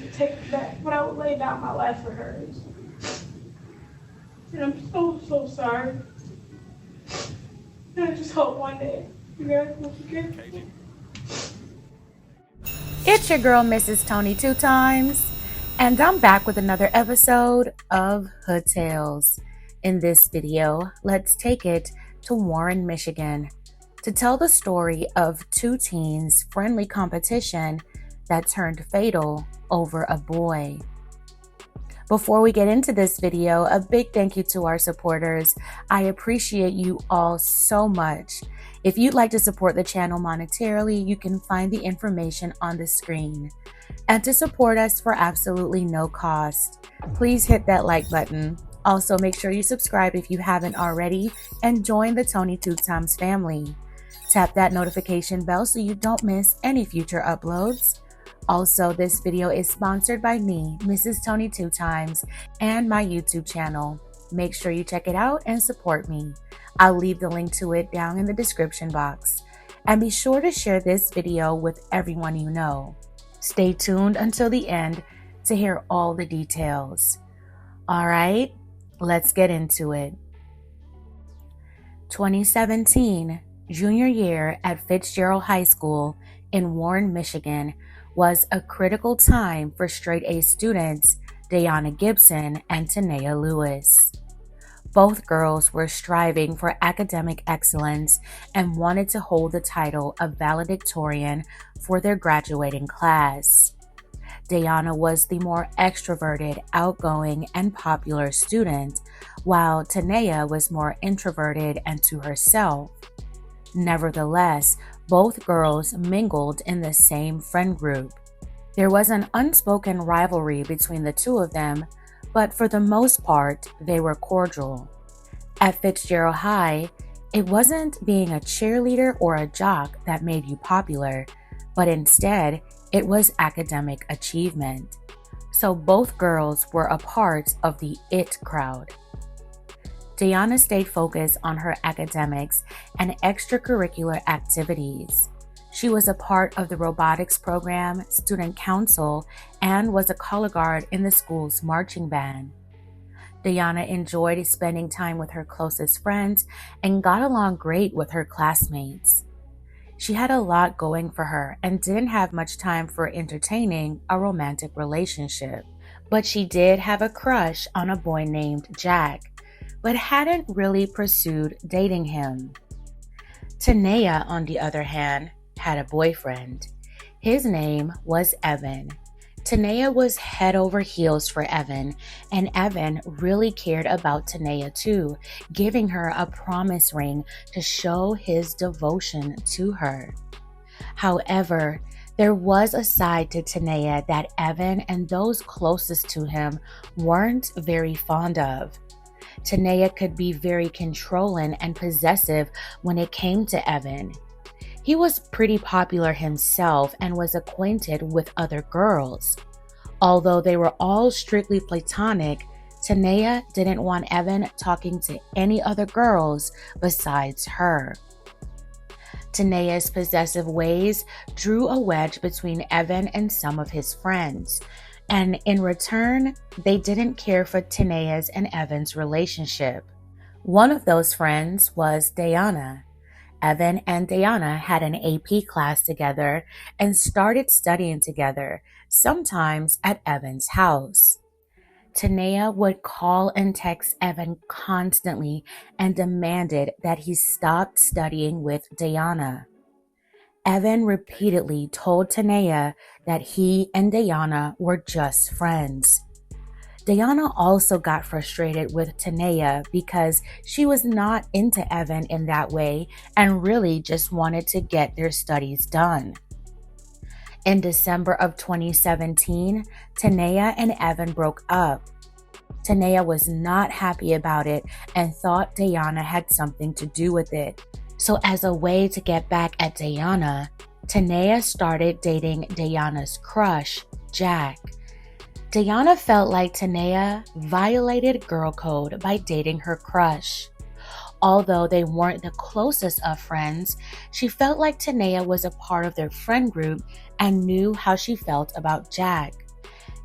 to take it back, but I would lay down my life for hers. And I'm so sorry. And I just hope one day you guys will forgive me. It's your girl, Mrs. Tony Two Times, and I'm back with another episode of Hood Tales. In this video, let's take it to Warren, Michigan, to tell the story of two teens' friendly competition that turned fatal over a boy. Before we get into this video, a big thank you to our supporters. I appreciate you all so much. If you'd like to support the channel monetarily, you can find the information on the screen. And to support us for absolutely no cost, please hit that like button. Also, make sure you subscribe if you haven't already and join the Tony Two Times family. Tap that notification bell so you don't miss any future uploads. Also, this video is sponsored by me, Mrs. Tony Two Times, and my YouTube channel. Make sure you check it out and support me. I'll leave the link to it down in the description box. And be sure to share this video with everyone you know. Stay tuned until the end to hear all the details. All right, let's get into it. 2017, junior year at Fitzgerald High School in Warren, Michigan, was a critical time for straight-A students Dayana Gibson and Tanea Lewis. Both girls were striving for academic excellence and wanted to hold the title of valedictorian for their graduating class. Dayana was the more extroverted, outgoing, and popular student, while Tanea was more introverted and to herself. Nevertheless, both girls mingled in the same friend group. There was an unspoken rivalry between the two of them, but for the most part, they were cordial. At Fitzgerald High, it wasn't being a cheerleader or a jock that made you popular, but instead, it was academic achievement. So both girls were a part of the it crowd. Dayana stayed focused on her academics and extracurricular activities. She was a part of the robotics program, student council, and was a color guard in the school's marching band. Dayana enjoyed spending time with her closest friends and got along great with her classmates. She had a lot going for her and didn't have much time for entertaining a romantic relationship, but she did have a crush on a boy named Jack, but hadn't really pursued dating him. Tanea, on the other hand, had a boyfriend. His name was Evan. Tanea was head over heels for Evan, and Evan really cared about Tanea too, giving her a promise ring to show his devotion to her. However, there was a side to Tanea that Evan and those closest to him weren't very fond of. Tanea could be very controlling and possessive when it came to Evan. He was pretty popular himself and was acquainted with other girls. Although they were all strictly platonic, Tanea didn't want Evan talking to any other girls besides her. Tanea's possessive ways drew a wedge between Evan and some of his friends. And in return, they didn't care for Tanea's and Evan's relationship. One of those friends was Dayana. Evan and Dayana had an AP class together and started studying together, sometimes at Evan's house. Tanea would call and text Evan constantly and demanded that he stop studying with Dayana. Evan repeatedly told Tanea that he and Dayana were just friends. Dayana also got frustrated with Tanea because she was not into Evan in that way and really just wanted to get their studies done. In December of 2017, Tanea and Evan broke up. Tanea was not happy about it and thought Dayana had something to do with it. So as a way to get back at Dayana, Tanea started dating Dayana's crush, Jack. Dayana felt like Tanea violated girl code by dating her crush. Although they weren't the closest of friends, she felt like Tanea was a part of their friend group and knew how she felt about Jack.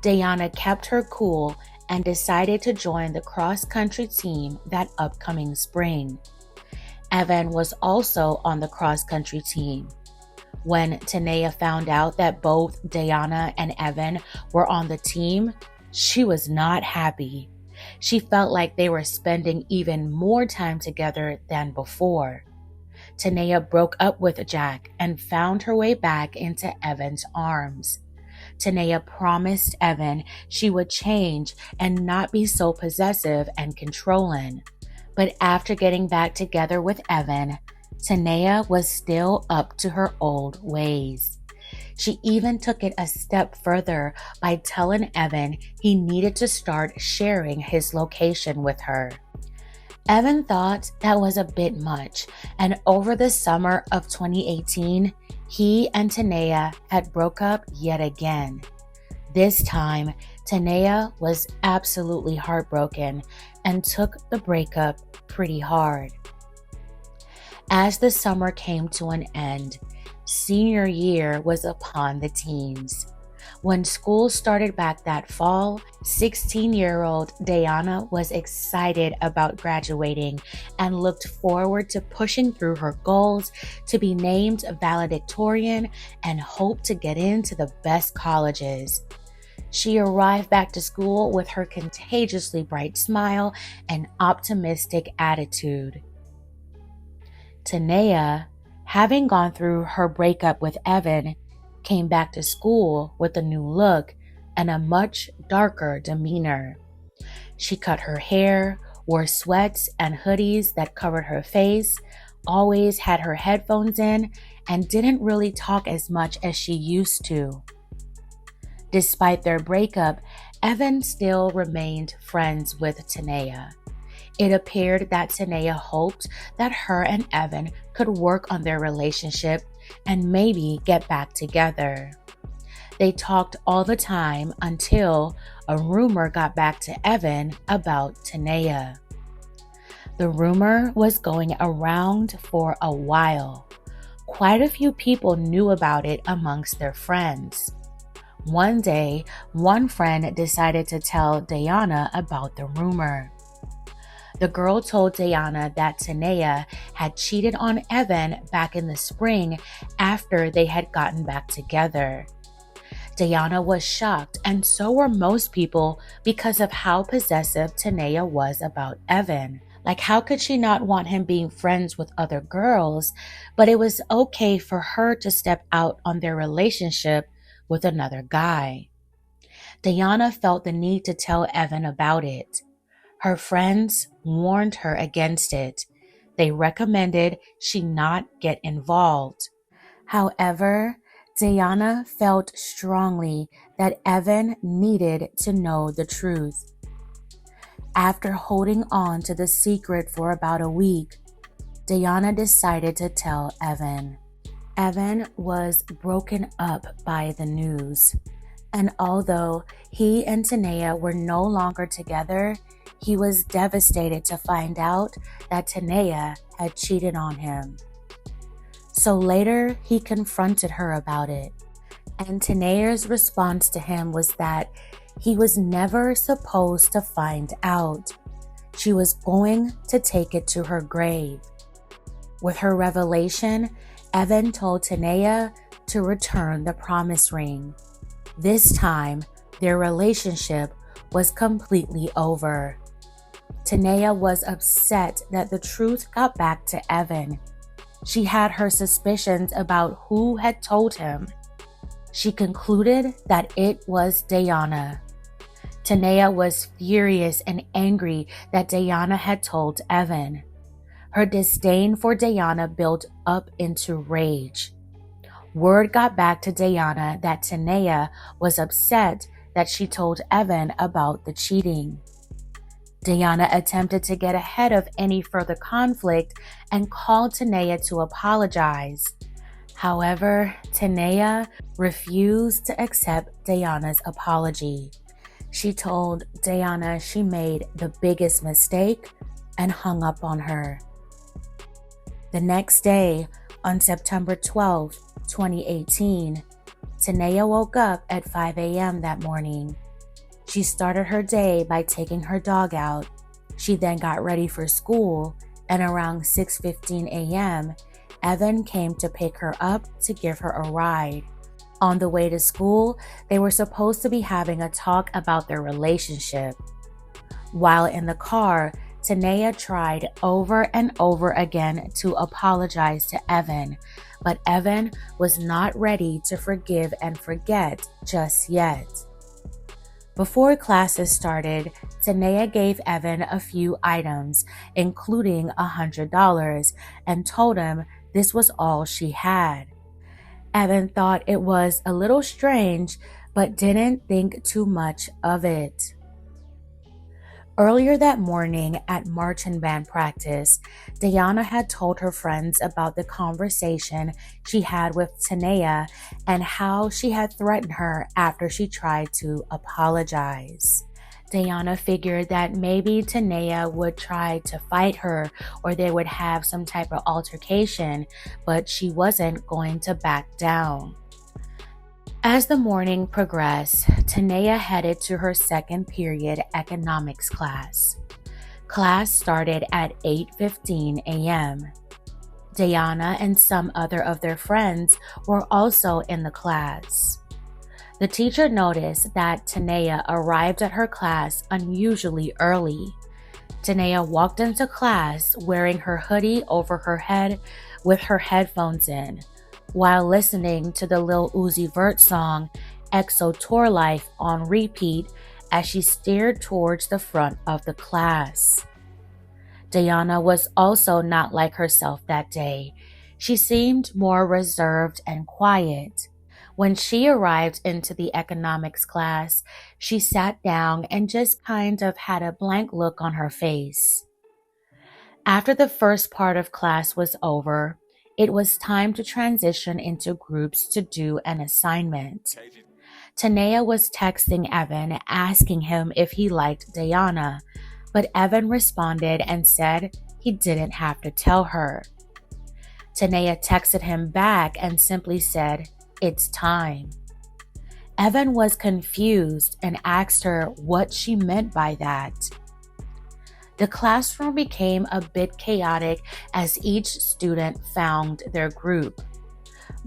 Diana kept her cool and decided to join the cross-country team that upcoming spring. Evan was also on the cross-country team. When Tanea found out that both Diana and Evan were on the team, she was not happy. She felt like they were spending even more time together than before. Tanea broke up with Jack and found her way back into Evan's arms. Tanea promised Evan she would change and not be so possessive and controlling. But after getting back together with Evan, Tanea was still up to her old ways. She even took it a step further by telling Evan he needed to start sharing his location with her. Evan thought that was a bit much, and over the summer of 2018, he and Tanea had broke up yet again. This time, Tanea was absolutely heartbroken and took the breakup pretty hard. As the summer came to an end, senior year was upon the teens. When school started back that fall, 16-year-old Diana was excited about graduating and looked forward to pushing through her goals to be named valedictorian and hoped to get into the best colleges. She arrived back to school with her contagiously bright smile and optimistic attitude. Tanea, having gone through her breakup with Evan, came back to school with a new look and a much darker demeanor. She cut her hair, wore sweats and hoodies that covered her face, always had her headphones in, and didn't really talk as much as she used to. Despite their breakup, Evan still remained friends with Tanea. It appeared that Tanea hoped that her and Evan could work on their relationship and maybe get back together. They talked all the time until a rumor got back to Evan about Tanea. The rumor was going around for a while. Quite a few people knew about it amongst their friends. One day, one friend decided to tell Diana about the rumor. The girl told Diana that Tanea had cheated on Evan back in the spring after they had gotten back together. Diana was shocked, and so were most people, because of how possessive Tanea was about Evan. Like, how could she not want him being friends with other girls, but it was okay for her to step out on their relationship with another guy? Diana felt the need to tell Evan about it. Her friends warned her against it. They recommended she not get involved. However, Diana felt strongly that Evan needed to know the truth. After holding on to the secret for about a week, Diana decided to tell Evan. Evan was broken up by the news, and although he and Tanea were no longer together, he was devastated to find out that Tanea had cheated on him. So later, he confronted her about it, and Tanea's response to him was that he was never supposed to find out. She was going to take it to her grave. With her revelation, Evan told Tanea to return the promise ring. This time, their relationship was completely over. Tanea was upset that the truth got back to Evan. She had her suspicions about who had told him. She concluded that it was Diana. Tanea was furious and angry that Diana had told Evan. Her disdain for Diana built up into rage. Word got back to Diana that Tanea was upset that she told Evan about the cheating. Diana attempted to get ahead of any further conflict and called Tanea to apologize. However, Tanea refused to accept Diana's apology. She told Diana she made the biggest mistake and hung up on her. The next day, on September 12, 2018, Tanea woke up at 5 a.m. that morning She started her day by taking her dog out. She then got ready for school, and around 6:15 a.m., Evan came to pick her up to give her a ride. On the way to school, they were supposed to be having a talk about their relationship. While in the car, Tanea tried over and over again to apologize to Evan, but Evan was not ready to forgive and forget just yet. Before classes started, Tanea gave Evan a few items, including $100, and told him this was all she had. Evan thought it was a little strange, but didn't think too much of it. Earlier that morning at marching band practice, Diana had told her friends about the conversation she had with Tanea and how she had threatened her after she tried to apologize. Diana figured that maybe Tanea would try to fight her or they would have some type of altercation, but she wasn't going to back down. As the morning progressed, Tanea headed to her second period economics class. Class started at 8:15 a.m. Diana and some other of their friends were also in the class. The teacher noticed that Tanea arrived at her class unusually early. Tanea walked into class wearing her hoodie over her head with her headphones in, while listening to the Lil Uzi Vert song EXO Tour Life on repeat as she stared towards the front of the class. Diana was also not like herself that day. She seemed more reserved and quiet. When she arrived into the economics class, she sat down and just kind of had a blank look on her face. After the first part of class was over, it was time to transition into groups to do an assignment. Tanea was texting Evan asking him if he liked Diana, but Evan responded and said he didn't have to tell her. Tanea texted him back and simply said, "It's time." Evan was confused and asked her what she meant by that. The classroom became a bit chaotic as each student found their group.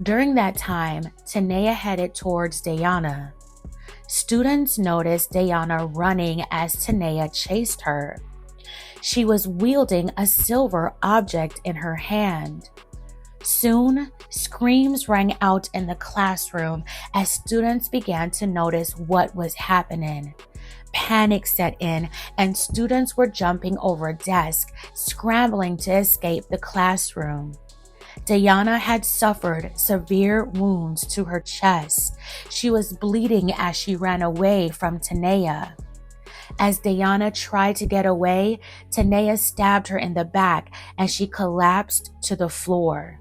During that time, Tanea headed towards Diana. Students noticed Diana running as Tanea chased her. She was wielding a silver object in her hand. Soon, screams rang out in the classroom as students began to notice what was happening. Panic set in, and students were jumping over desks, scrambling to escape the classroom. Diana had suffered severe wounds to her chest. She was bleeding as she ran away from Tanea. As Diana tried to get away, Tanea stabbed her in the back and she collapsed to the floor.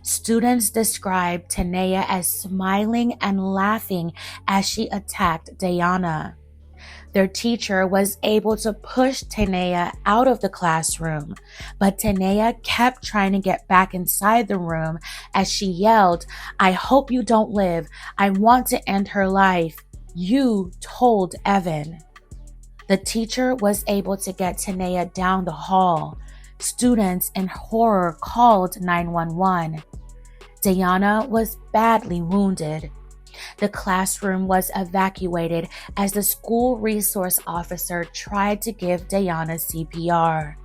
Students described Tanea as smiling and laughing as she attacked Diana. Their teacher was able to push Tanea out of the classroom, but Tanea kept trying to get back inside the room as she yelled, "I hope you don't live. I want to end her life. You told Evan." The teacher was able to get Tanea down the hall. Students in horror called 911. Diana was badly wounded. The classroom was evacuated as the school resource officer tried to give Diana CPR.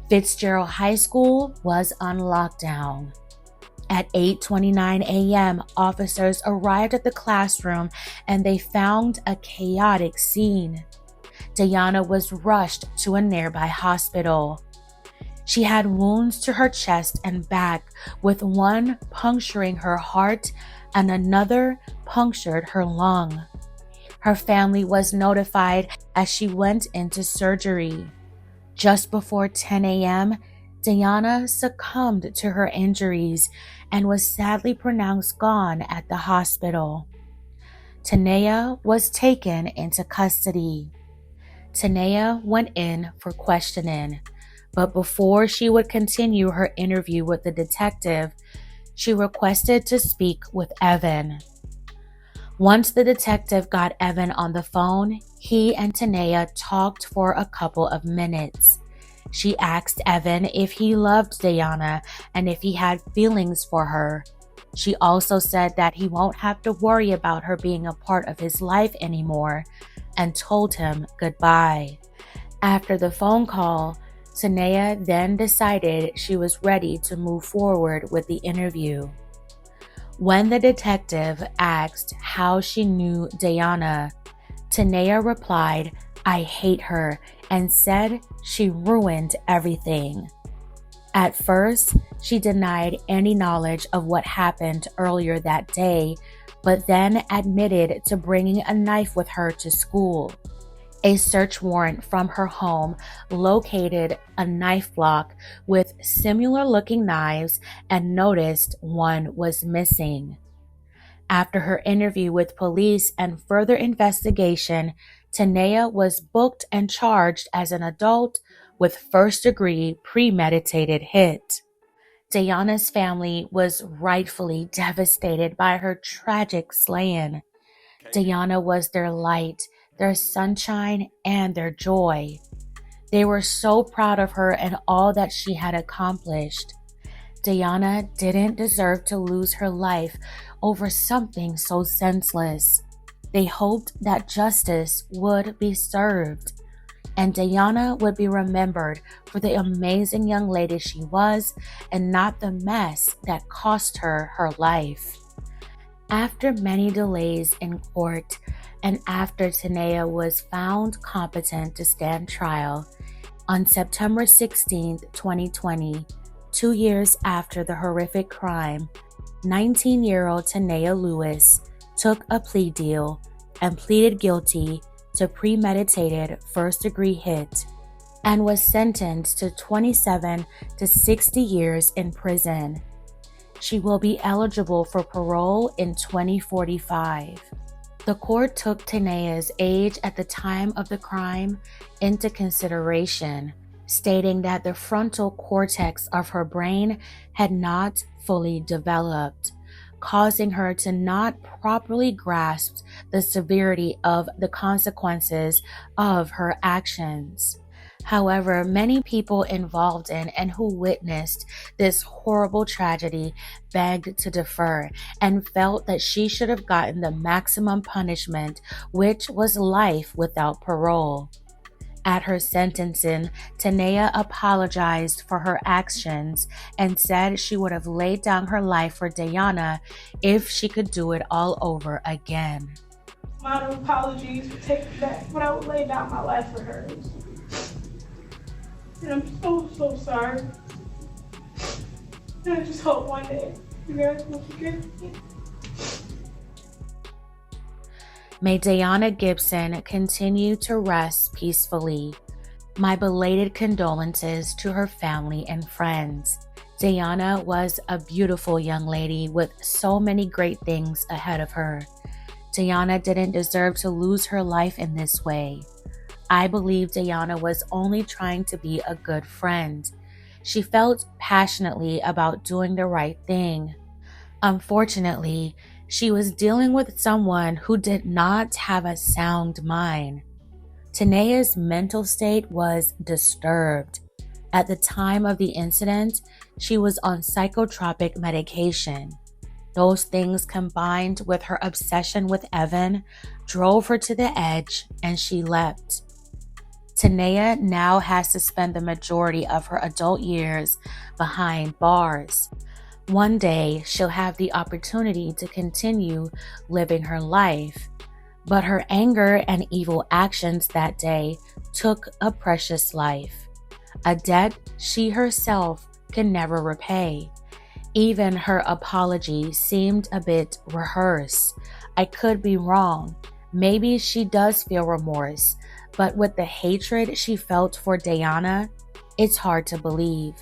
Fitzgerald High School was on lockdown. At 8:29 a.m., officers arrived at the classroom and they found a chaotic scene. Diana was rushed to a nearby hospital. She had wounds to her chest and back, with one puncturing her heart and another punctured her lung. Her family was notified as she went into surgery. Just before 10 a.m., Diana succumbed to her injuries and was sadly pronounced gone at the hospital. Tanea was taken into custody. Tanea went in for questioning, but before she would continue her interview with the detective, she requested to speak with Evan. Once the detective got Evan on the phone, he and Tanea talked for a couple of minutes. She asked Evan if he loved Diana and if he had feelings for her. She also said that he won't have to worry about her being a part of his life anymore and told him goodbye. After the phone call, Tanea then decided she was ready to move forward with the interview. When the detective asked how she knew Diana, Tanea replied, "I hate her," and said she ruined everything. At first, she denied any knowledge of what happened earlier that day, but then admitted to bringing a knife with her to school. A search warrant from her home located a knife block with similar-looking knives and noticed one was missing. After her interview with police and further investigation, Tanea was booked and charged as an adult with first-degree premeditated hit. Diana's family was rightfully devastated by her tragic slaying. Diana was their light, their sunshine, and their joy. They were so proud of her and all that she had accomplished. Diana didn't deserve to lose her life over something so senseless. They hoped that justice would be served, and Diana would be remembered for the amazing young lady she was and not the mess that cost her her life. After many delays in court, and after Tanea was found competent to stand trial, on September 16, 2020, 2 years after the horrific crime, 19-year-old Tanea Lewis took a plea deal and pleaded guilty to premeditated first-degree hit and was sentenced to 27 to 60 years in prison. She will be eligible for parole in 2045. The court took Tanea's age at the time of the crime into consideration, stating that the frontal cortex of her brain had not fully developed, causing her to not properly grasp the severity of the consequences of her actions. However, many people involved in and who witnessed this horrible tragedy begged to defer and felt that she should have gotten the maximum punishment, which was life without parole. At her sentencing, Tanea apologized for her actions and said she would have laid down her life for Diana if she could do it all over again. My apologies for taking back, but I would lay down my life for hers. And I'm so sorry. And I just hope one day you guys will forgive me. May Diana Gibson continue to rest peacefully. My belated condolences to her family and friends. Diana was a beautiful young lady with so many great things ahead of her. Diana didn't deserve to lose her life in this way. I believe Diana was only trying to be a good friend. She felt passionately about doing the right thing. Unfortunately, she was dealing with someone who did not have a sound mind. Tanea's mental state was disturbed. At the time of the incident, she was on psychotropic medication. Those things combined with her obsession with Evan drove her to the edge and she leapt. Tanea now has to spend the majority of her adult years behind bars. One day, she'll have the opportunity to continue living her life, but her anger and evil actions that day took a precious life, a debt she herself can never repay. Even her apology seemed a bit rehearsed. I could be wrong. Maybe she does feel remorse, but with the hatred she felt for Diana, it's hard to believe.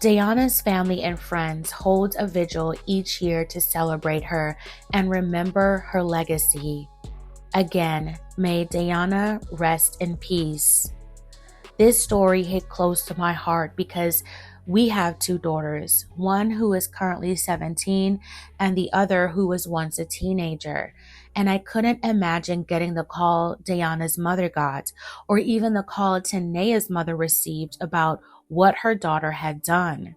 Diana's family and friends hold a vigil each year to celebrate her and remember her legacy. Again, may Diana rest in peace. This story hit close to my heart because We have two daughters, one who is currently 17 and the other who was once a teenager. And I couldn't imagine getting the call Diana's mother got, or even the call Tanea's mother received about what her daughter had done.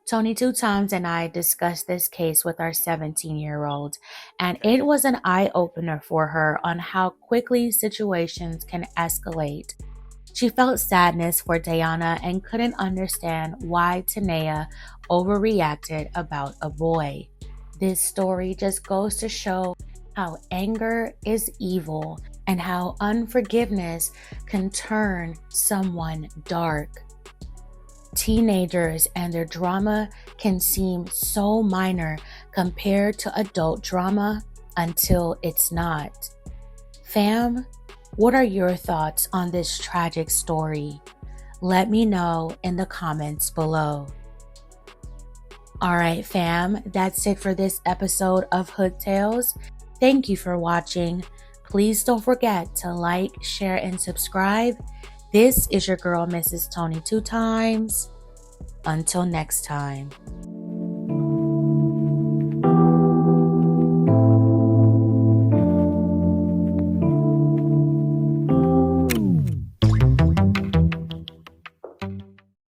Tony Two Times and I discussed this case with our 17-year-old, and it was an eye-opener for her on how quickly situations can escalate. She felt sadness for Diana and couldn't understand why Tanea overreacted about a boy. This story just goes to show how anger is evil and how unforgiveness can turn someone dark. Teenagers and their drama can seem so minor compared to adult drama until it's not. Fam, what are your thoughts on this tragic story? Let me know in the comments below. Alright fam, that's it for this episode of Hood Tales. Thank you for watching. Please don't forget to like, share, and subscribe. This is your girl, Mrs. Tony Two Times. Until next time.